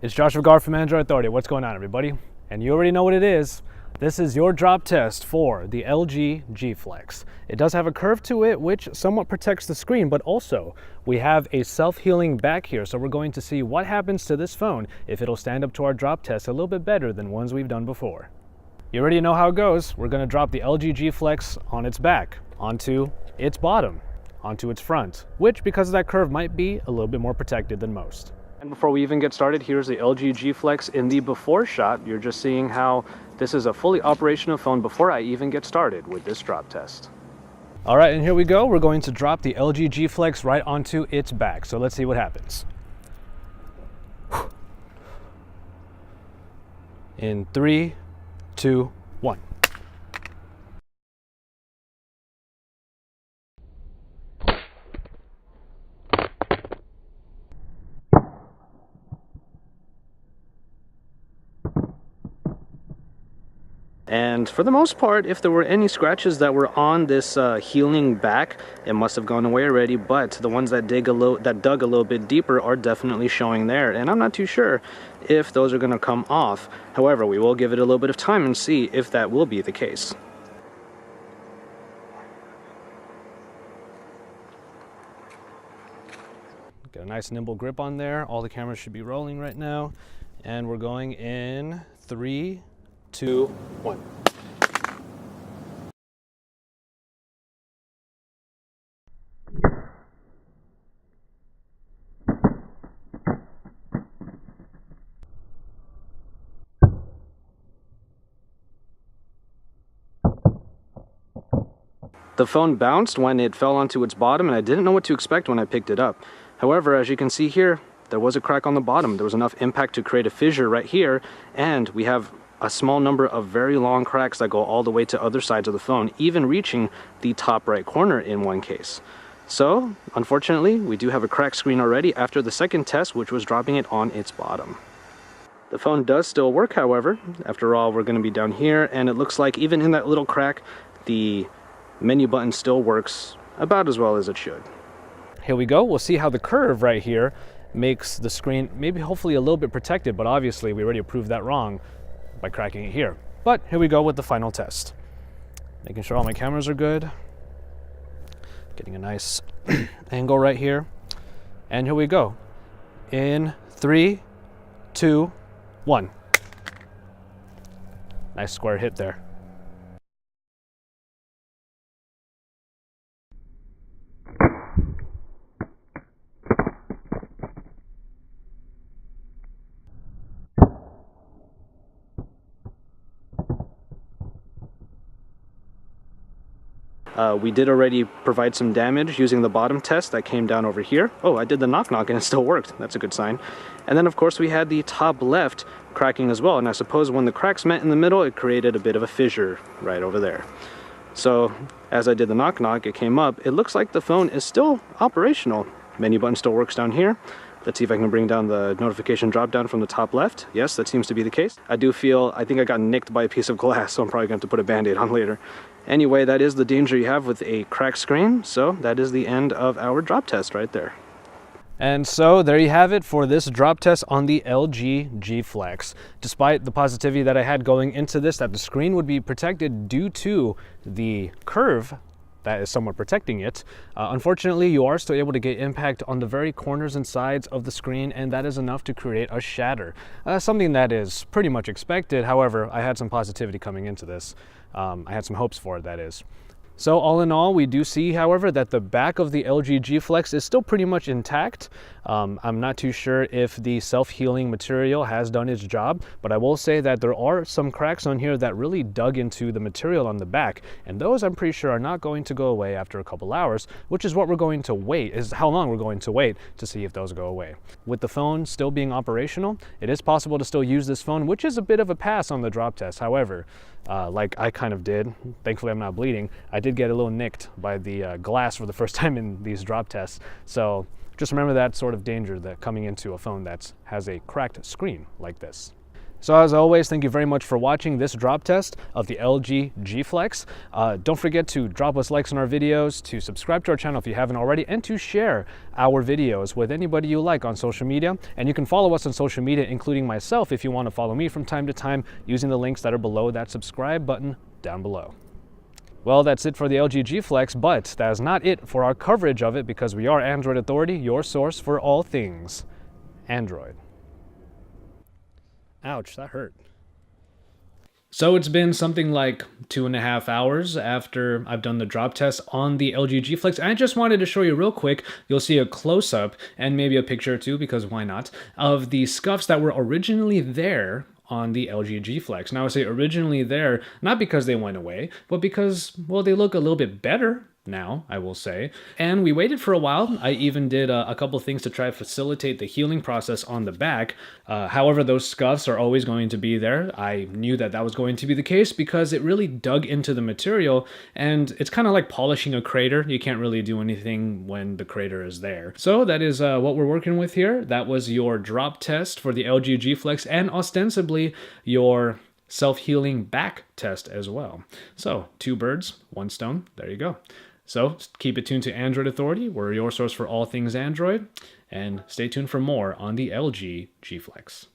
It's Josh Vergara from Android Authority. What's going on, everybody? And you already know what it is. This is your drop test for the LG G Flex. It does have a curve to it, which somewhat protects the screen, but also we have a self-healing back here. So we're going to see what happens to this phone if it'll stand up to our drop test a little bit better than ones we've done before. You already know how it goes. We're going to drop the LG G Flex on its back, onto its bottom, onto its front, which because of that curve might be a little bit more protected than most. And before we even get started, here's the LG G Flex in the before shot. You're just seeing how this is a fully operational phone before I even get started with this drop test. All right, and here we go. We're going to drop the LG G Flex right onto its back. So let's see what happens. In 3, 2, 1. And for the most part, if there were any scratches that were on this healing back, it must have gone away already, but the ones that dug a little bit deeper are definitely showing there, and I'm not too sure if those are going to come off. However, we will give it a little bit of time and see if that will be the case. Get a nice nimble grip on there. All the cameras should be rolling right now, and we're going in 3, 2, 1. The phone bounced when it fell onto its bottom, and I didn't know what to expect when I picked it up. However, as you can see here, there was a crack on the bottom. There was enough impact to create a fissure right here, and we have a small number of very long cracks that go all the way to other sides of the phone, even reaching the top right corner in one case. So, unfortunately, we do have a cracked screen already after the second test, which was dropping it on its bottom. The phone does still work, however. After all, we're going to be down here, and it looks like even in that little crack, the menu button still works about as well as it should. Here we go. We'll see how the curve right here makes the screen maybe hopefully a little bit protected, but obviously we already proved that wrong by cracking it here. But here we go with the final test. Making sure all my cameras are good. Getting a nice angle right here. And here we go. In 3, 2, 1. Nice square hit there. We did already provide some damage using the bottom test that came down over here. Oh, I did the knock and it still worked. That's a good sign. And then of course we had the top left cracking as well. And I suppose when the cracks met in the middle, it created a bit of a fissure right over there. So as I did the knock, it came up. It looks like the phone is still operational. Menu button still works down here. Let's see if I can bring down the notification drop down from the top left. Yes, that seems to be the case. I think I got nicked by a piece of glass, so I'm probably gonna have to put a band-aid on later. Anyway, that is the danger you have with a cracked screen. So that is the end of our drop test right there. And so there you have it for this drop test on the LG G Flex. Despite the positivity that I had going into this, that the screen would be protected due to the curve that is somewhat protecting it. Unfortunately, you are still able to get impact on the very corners and sides of the screen, and that is enough to create a shatter. Something that is pretty much expected. However, I had some positivity coming into this. I had some hopes for it, that is. So all in all, we do see, however, that the back of the LG G Flex is still pretty much intact. I'm not too sure if the self-healing material has done its job, but I will say that there are some cracks on here that really dug into the material on the back, and those I'm pretty sure are not going to go away after a couple hours, which is what we're going to wait, is how long we're going to wait to see if those go away. With the phone still being operational, it is possible to still use this phone, which is a bit of a pass on the drop test. However, like I kind of did, thankfully I'm not bleeding, I did get a little nicked by the glass for the first time in these drop tests. So just remember that sort of danger that coming into a phone that has a cracked screen like this. So as always, thank you very much for watching this drop test of the LG G Flex. Don't forget to drop us likes on our videos, to subscribe to our channel if you haven't already, and to share our videos with anybody you like on social media. And you can follow us on social media, including myself, if you want to follow me from time to time using the links that are below that subscribe button down below. Well, that's it for the LG G Flex, but that is not it for our coverage of it, because we are Android Authority, your source for all things Android. Ouch, that hurt. So it's been something like 2.5 hours after I've done the drop test on the LG G Flex. I just wanted to show you real quick. You'll see a close-up and maybe a picture or two, because why not, of the scuffs that were originally there on the LG G Flex. Now I say originally there, not because they went away, but because, well, they look a little bit better now, I will say. And we waited for a while. I even did a couple things to try to facilitate the healing process on the back. However, those scuffs are always going to be there. I knew that that was going to be the case because it really dug into the material, and it's kind of like polishing a crater. You can't really do anything when the crater is there. So that is what we're working with here. That was your drop test for the LG G Flex, and ostensibly your self-healing back test as well. So 2 birds, 1 stone. There you go. So keep it tuned to Android Authority. We're your source for all things Android. And stay tuned for more on the LG G Flex.